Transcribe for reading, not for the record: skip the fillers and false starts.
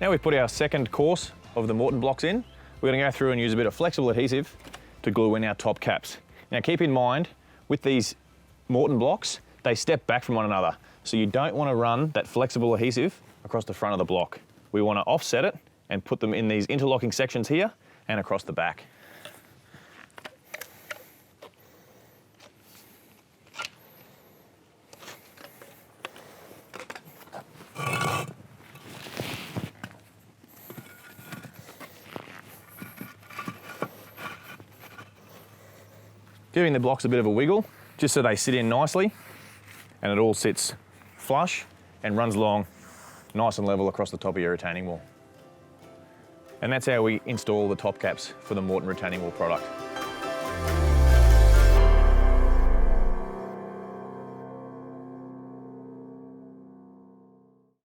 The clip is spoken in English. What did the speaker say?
Now we've put our second course of the Moreton blocks in, we're going to go through and use a bit of flexible adhesive to glue in our top caps. Now keep in mind, with these Moreton blocks, they step back from one another. So you don't want to run that flexible adhesive across the front of the block. We want to offset it and put them in these interlocking sections here and across the back. Giving the blocks a bit of a wiggle, just so they sit in nicely and it all sits flush and runs along nice and level across the top of your retaining wall. And that's how we install the top caps for the Moreton retaining wall product.